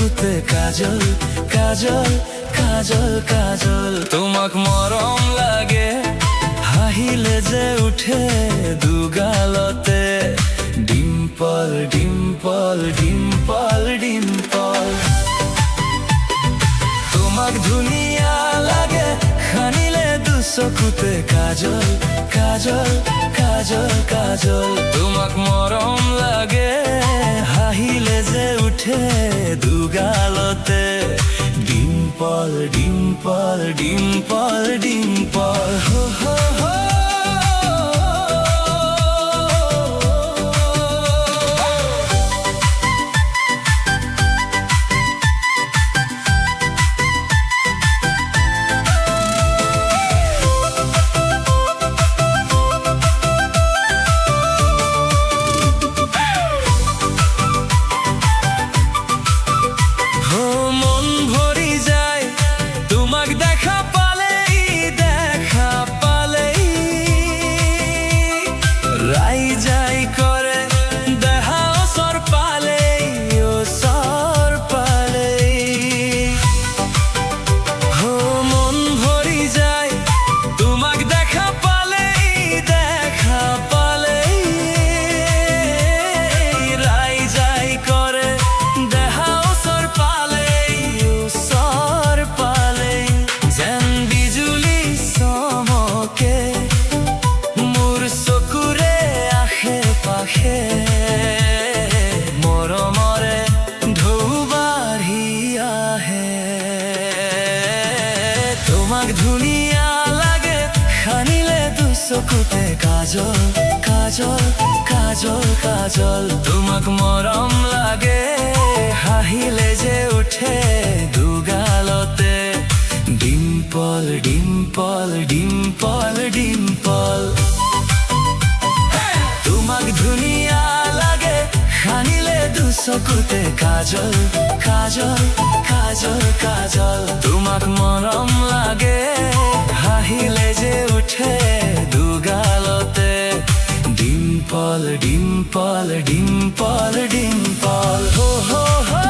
চকুতে কাজল কাজল কাজল কাজল তোমাক মরম লাগে হাহিলে যে উঠে দুগালতে ডিম্পল ডিম্পল ডিম্পল ডিম্পল তোমাক ধুনিয়া লাগে খানিলে দুচকুতে কাজল কাজল কাজল কাজল তোমাক মরম লাগে হাহিলে যে উঠে দুগালতে ডিম্পল ডিম্পল ডিম্পল ডিম্পল হো হো হো মরমরে ঢৌ বাঢ়ি আহে তোমাক ধুনিয়া লাগে খানিলে দুচকুতে কাজল কাজল কাজল কাজল তোমাক মৰম লাগে হাহিলে যে উঠে দুগালতে ডিম্পল ডিম্পল ডিম্পল ডিম্পল তোমাক ধুনিয়া লাগে খানিলে দুচকুতে কাজল কাজল কাজল কাজল তোমাক মৰম লাগে হাহিলে যে উঠে দুগালতে ডিম্পল ডিম্পল ডিম্পল ডিম্পল হো হো হো